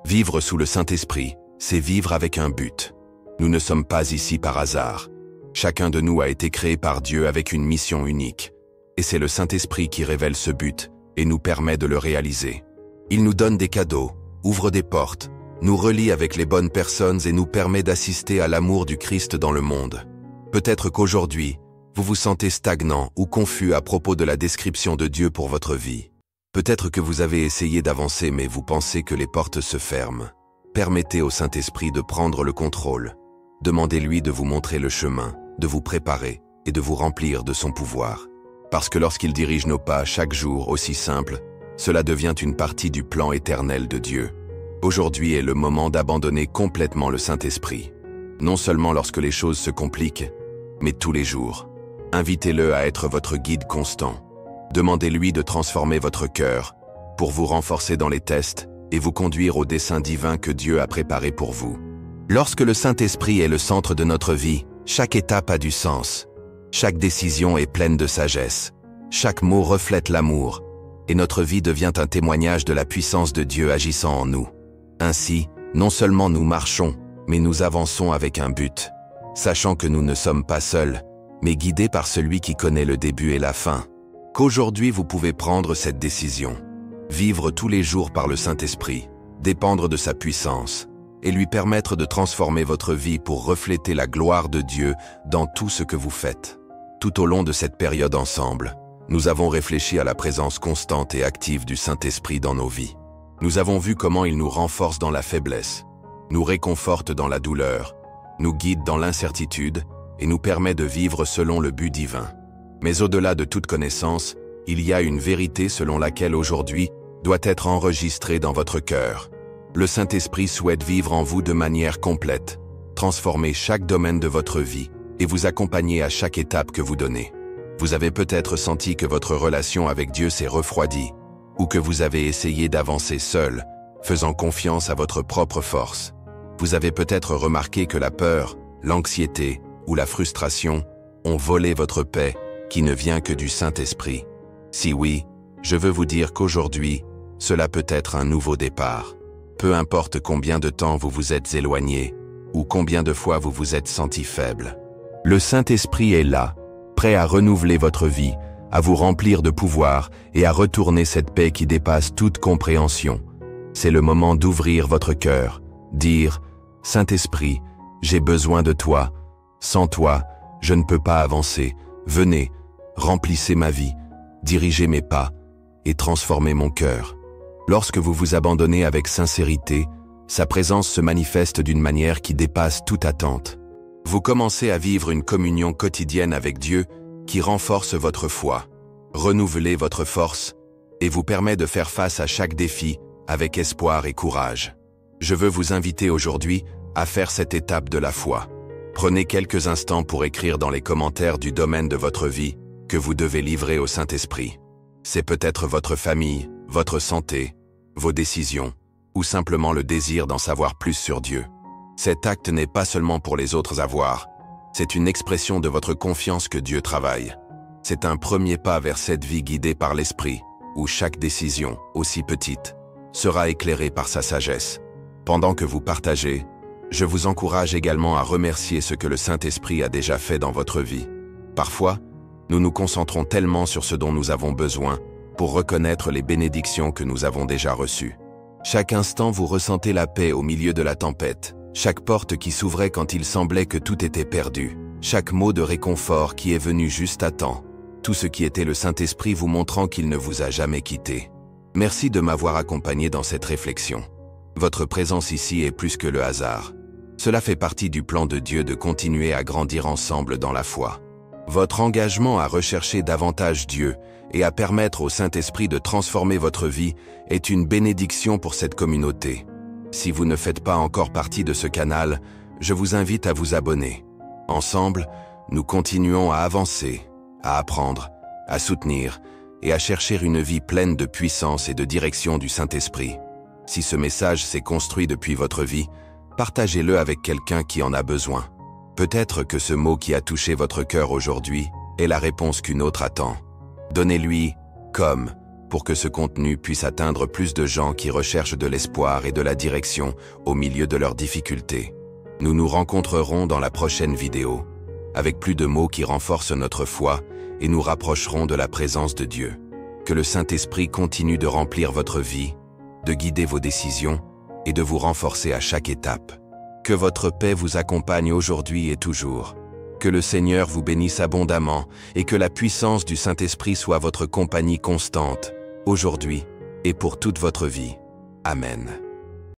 Speaker 1: Vivre sous le Saint-Esprit, c'est vivre avec un but. Nous ne sommes pas ici par hasard. Chacun de nous a été créé par Dieu avec une mission unique. Et c'est le Saint-Esprit qui révèle ce but et nous permet de le réaliser. Il nous donne des cadeaux, ouvre des portes, nous relie avec les bonnes personnes et nous permet d'assister à l'amour du Christ dans le monde. Peut-être qu'aujourd'hui, vous vous sentez stagnant ou confus à propos de la description de Dieu pour votre vie. Peut-être que vous avez essayé d'avancer mais vous pensez que les portes se ferment. Permettez au Saint-Esprit de prendre le contrôle. Demandez-lui de vous montrer le chemin, de vous préparer et de vous remplir de son pouvoir. Parce que lorsqu'il dirige nos pas chaque jour aussi simple, cela devient une partie du plan éternel de Dieu. Aujourd'hui est le moment d'abandonner complètement le Saint-Esprit. Non seulement lorsque les choses se compliquent, mais tous les jours. Invitez-le à être votre guide constant. Demandez-lui de transformer votre cœur pour vous renforcer dans les tests et vous conduire au dessein divin que Dieu a préparé pour vous. Lorsque le Saint-Esprit est le centre de notre vie, chaque étape a du sens. Chaque décision est pleine de sagesse. Chaque mot reflète l'amour, et notre vie devient un témoignage de la puissance de Dieu agissant en nous. Ainsi, non seulement nous marchons, mais nous avançons avec un but, sachant que nous ne sommes pas seuls, mais guidés par celui qui connaît le début et la fin. Qu'aujourd'hui vous pouvez prendre cette décision. Vivre tous les jours par le Saint-Esprit, dépendre de sa puissance, et lui permettre de transformer votre vie pour refléter la gloire de Dieu dans tout ce que vous faites. Tout au long de cette période ensemble, nous avons réfléchi à la présence constante et active du Saint-Esprit dans nos vies. Nous avons vu comment il nous renforce dans la faiblesse, nous réconforte dans la douleur, nous guide dans l'incertitude et nous permet de vivre selon le but divin. Mais au-delà de toute connaissance, il y a une vérité selon laquelle aujourd'hui doit être enregistrée dans votre cœur. Le Saint-Esprit souhaite vivre en vous de manière complète, transformer chaque domaine de votre vie et vous accompagner à chaque étape que vous donnez. Vous avez peut-être senti que votre relation avec Dieu s'est refroidie, ou que vous avez essayé d'avancer seul, faisant confiance à votre propre force. Vous avez peut-être remarqué que la peur, l'anxiété ou la frustration ont volé votre paix qui ne vient que du Saint-Esprit. Si oui, je veux vous dire qu'aujourd'hui, cela peut être un nouveau départ. peu importe combien de temps vous vous êtes éloigné, ou combien de fois vous vous êtes senti faible. Le Saint-Esprit est là, prêt à renouveler votre vie, à vous remplir de pouvoir et à retourner cette paix qui dépasse toute compréhension. C'est le moment d'ouvrir votre cœur, dire « Saint-Esprit, j'ai besoin de toi. Sans toi, je ne peux pas avancer. Venez, remplissez ma vie, dirigez mes pas et transformez mon cœur. » Lorsque vous vous abandonnez avec sincérité, sa présence se manifeste d'une manière qui dépasse toute attente. Vous commencez à vivre une communion quotidienne avec Dieu qui renforce votre foi, renouvelle votre force et vous permet de faire face à chaque défi avec espoir et courage. Je veux vous inviter aujourd'hui à faire cette étape de la foi. Prenez quelques instants pour écrire dans les commentaires du domaine de votre vie que vous devez livrer au Saint-Esprit. C'est peut-être votre famille, votre santé, vos décisions, ou simplement le désir d'en savoir plus sur Dieu. Cet acte n'est pas seulement pour les autres à voir, c'est une expression de votre confiance que Dieu travaille. C'est un premier pas vers cette vie guidée par l'Esprit, où chaque décision, aussi petite, sera éclairée par sa sagesse. Pendant que vous partagez, je vous encourage également à remercier ce que le Saint-Esprit a déjà fait dans votre vie. Parfois, nous nous concentrons tellement sur ce dont nous avons besoin pour reconnaître les bénédictions que nous avons déjà reçues. Chaque instant, vous ressentez la paix au milieu de la tempête, chaque porte qui s'ouvrait quand il semblait que tout était perdu, chaque mot de réconfort qui est venu juste à temps, tout ce qui était le Saint-Esprit vous montrant qu'il ne vous a jamais quitté. Merci de m'avoir accompagné dans cette réflexion. Votre présence ici est plus que le hasard. Cela fait partie du plan de Dieu de continuer à grandir ensemble dans la foi. Votre engagement à rechercher davantage Dieu et à permettre au Saint-Esprit de transformer votre vie est une bénédiction pour cette communauté. Si vous ne faites pas encore partie de ce canal, je vous invite à vous abonner. Ensemble, nous continuons à avancer, à apprendre, à soutenir et à chercher une vie pleine de puissance et de direction du Saint-Esprit. Si ce message s'est construit depuis votre vie, partagez-le avec quelqu'un qui en a besoin. Peut-être que ce mot qui a touché votre cœur aujourd'hui est la réponse qu'une autre attend. Donnez-lui « comme » pour que ce contenu puisse atteindre plus de gens qui recherchent de l'espoir et de la direction au milieu de leurs difficultés. Nous nous rencontrerons dans la prochaine vidéo, avec plus de mots qui renforcent notre foi et nous rapprocherons de la présence de Dieu. Que le Saint-Esprit continue de remplir votre vie, de guider vos décisions et de vous renforcer à chaque étape. Que votre paix vous accompagne aujourd'hui et toujours. Que le Seigneur vous bénisse abondamment et que la puissance du Saint-Esprit soit votre compagnie constante, aujourd'hui et pour toute votre vie. Amen.